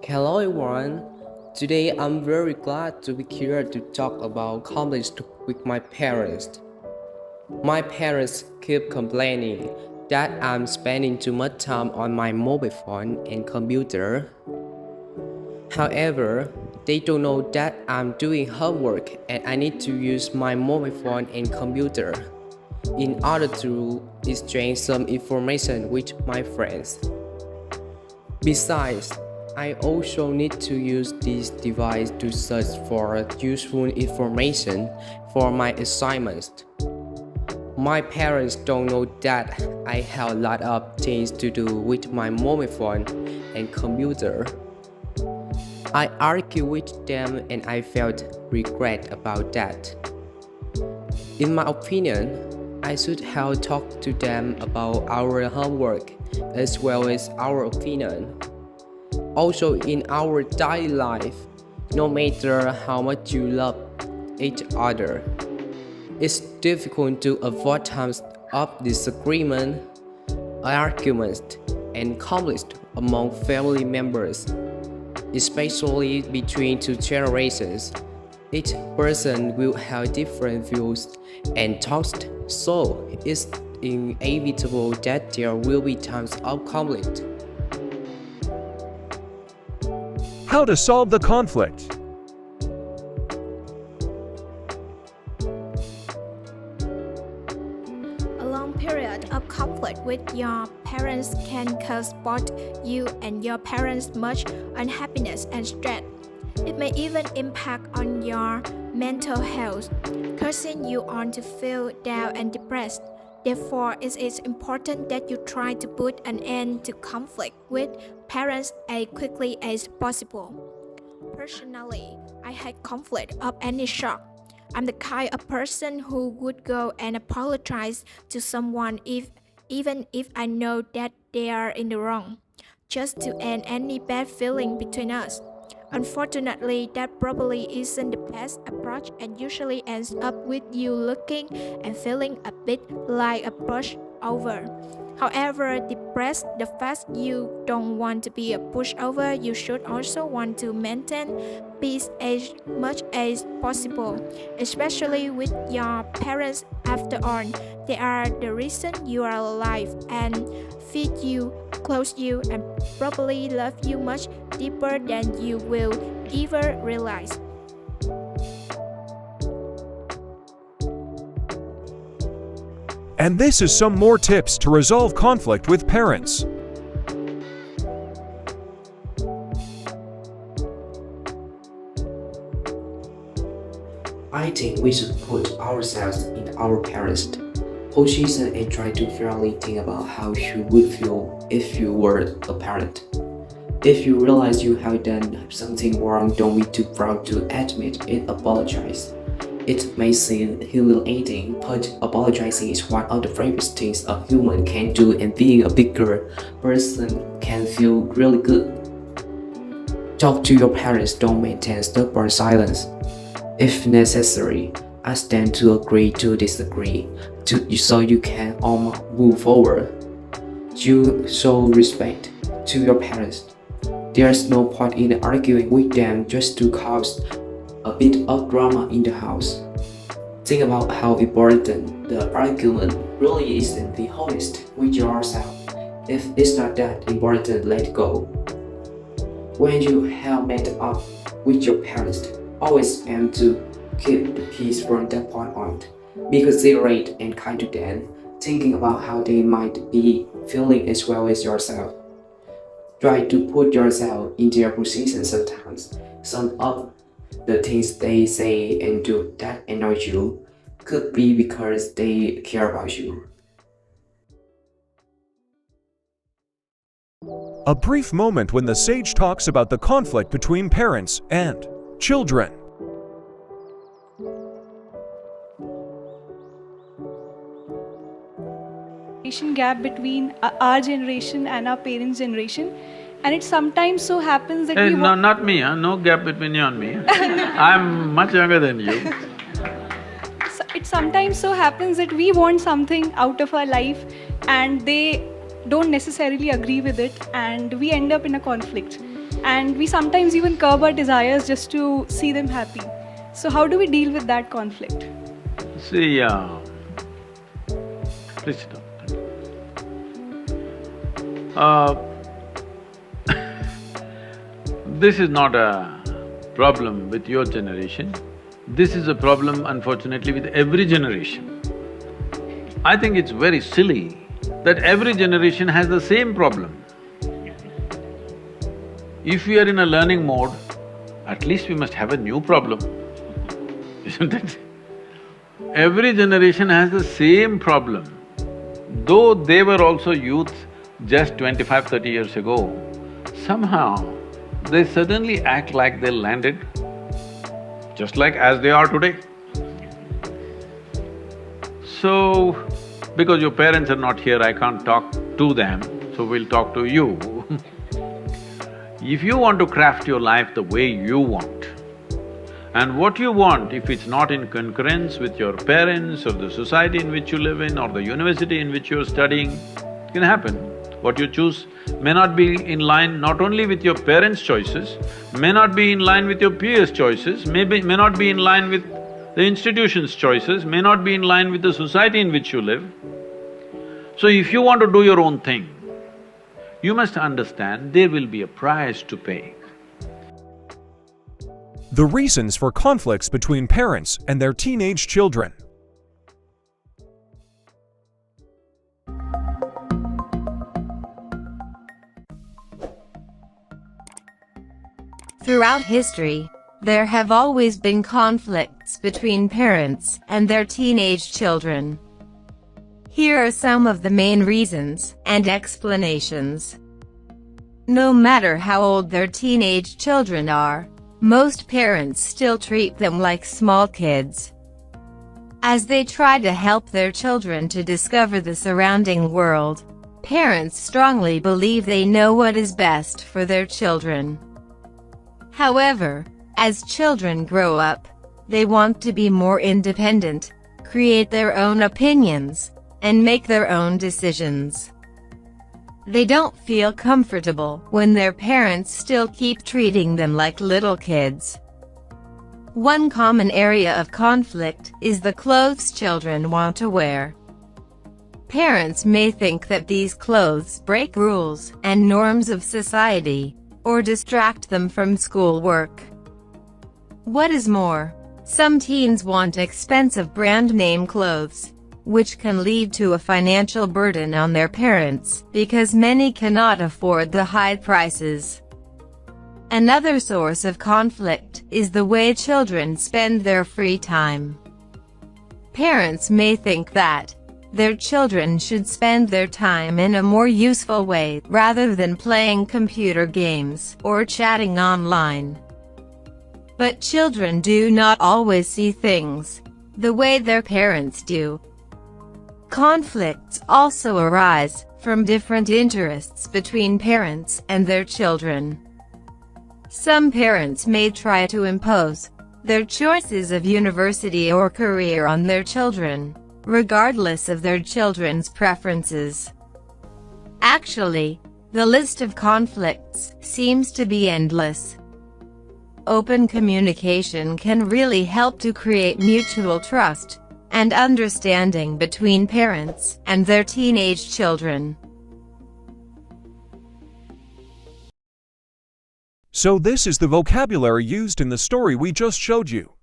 Hello everyone. Today I'm very glad to be here to talk about conflicts with my parents. My parents keep complaining that I'm spending too much time on my mobile phone and computer. However, they don't know that I'm doing homework and I need to use my mobile phone and computer in order to exchange some information with my friends. Besides, I also need to use this device to search for useful information for my assignments. My parents don't know that I have a lot of things to do with my mobile phone and computer. I argued with them and I felt regret about that. In my opinion, I should have talked to them about our homework as well as our opinion. Also, in our daily life, no matter how much you love each other, it's difficult to avoid times of disagreement, arguments, and conflict among family members, especially between two generations. Each person will have different views and thoughts, so it's inevitable that there will be times of conflict. How to solve the conflict. A long period of conflict with your parents can cause both you and your parents much unhappiness and stress. It may even impact on your mental health, causing you on to feel down and depressed. Therefore, it is important that you try to put an end to conflict with parents as quickly as possible. Personally, I hate conflict of any sort. I'm the kind of person who would go and apologize to someone even if I know that they are in the wrong, just to end any bad feeling between us. Unfortunately, that probably isn't the best approach and usually ends up with you looking and feeling a bit like a pushover. However, depressed the fact you don't want to be a pushover, you should also want to maintain peace as much as possible, especially with your parents. After all, they are the reason you are alive and feed you, clothe you, and probably love you much deeper than you will ever realize. And this is some more tips to resolve conflict with parents. I think we should put ourselves in our parents' position and try to fairly think about how you would feel if you were a parent. If you realize you have done something wrong, don't be too proud to admit it, apologize. It may seem humiliating, but apologizing is one of the bravest things a human can do, and being a bigger person can feel really good. Talk to your parents, don't maintain stubborn silence. If necessary, ask them to agree to disagree so you can all move forward. You show respect to your parents. There's no point in arguing with them just to cause a bit of drama in the house. Think about how important the argument really is and be honest with yourself. If it's not that important, let it go. When you have met up with your parents, always aim to keep the peace from that point on. Be considerate and kind to them, thinking about how they might be feeling as well as yourself. Try to put yourself in their position sometimes. Some of the things they say and do that annoy you could be because they care about you. A brief moment when the sage talks about the conflict between parents and children. Generation gap between our generation and our parents' generation, and it sometimes so happens that Hey, we no, not me, huh? No gap between you and me. I'm much younger than you. it sometimes so happens that we want something out of our life and they don't necessarily agree with it, and we end up in a conflict. and we sometimes even curb our desires just to see them happy. So how do we deal with that conflict? See, please sit down. This is not a problem with your generation. This is a problem, unfortunately, with every generation. I think it's very silly that every generation has the same problem. If we are in a learning mode, at least we must have a new problem, isn't it? Every generation has the same problem. Though they were also youth just 25, 30 years ago, somehow they suddenly act like they landed just like as they are today. So, because your parents are not here, I can't talk to them, so we'll talk to you. If you want to craft your life the way you want, and what you want, if it's not in concurrence with your parents or the society in which you live in or the university in which you're studying, it can happen. What you choose may not be in line not only with your parents' choices, may not be in line with your peers' choices, may not be in line with the institution's choices, may not be in line with the society in which you live. So if you want to do your own thing, you must understand there will be a price to pay. The reasons for conflicts between parents and their teenage children. Throughout history, there have always been conflicts between parents and their teenage children. Here are some of the main reasons and explanations. No matter how old their teenage children are, most parents still treat them like small kids. As they try to help their children to discover the surrounding world, parents strongly believe they know what is best for their children. However, as children grow up, they want to be more independent, create their own opinions, and make their own decisions. They don't feel comfortable when their parents still keep treating them like little kids. One common area of conflict is the clothes children want to wear. Parents may think that these clothes break rules and norms of society, or distract them from schoolwork. What is more, some teens want expensive brand-name clothes, which can lead to a financial burden on their parents, because many cannot afford the high prices. Another source of conflict is the way children spend their free time. Parents may think that their children should spend their time in a more useful way, rather than playing computer games or chatting online. But children do not always see things the way their parents do. Conflicts also arise from different interests between parents and their children. Some parents may try to impose their choices of university or career on their children, regardless of their children's preferences. Actually, the list of conflicts seems to be endless. Open communication can really help to create mutual trust and understanding between parents and their teenage children. So this is the vocabulary used in the story we just showed you.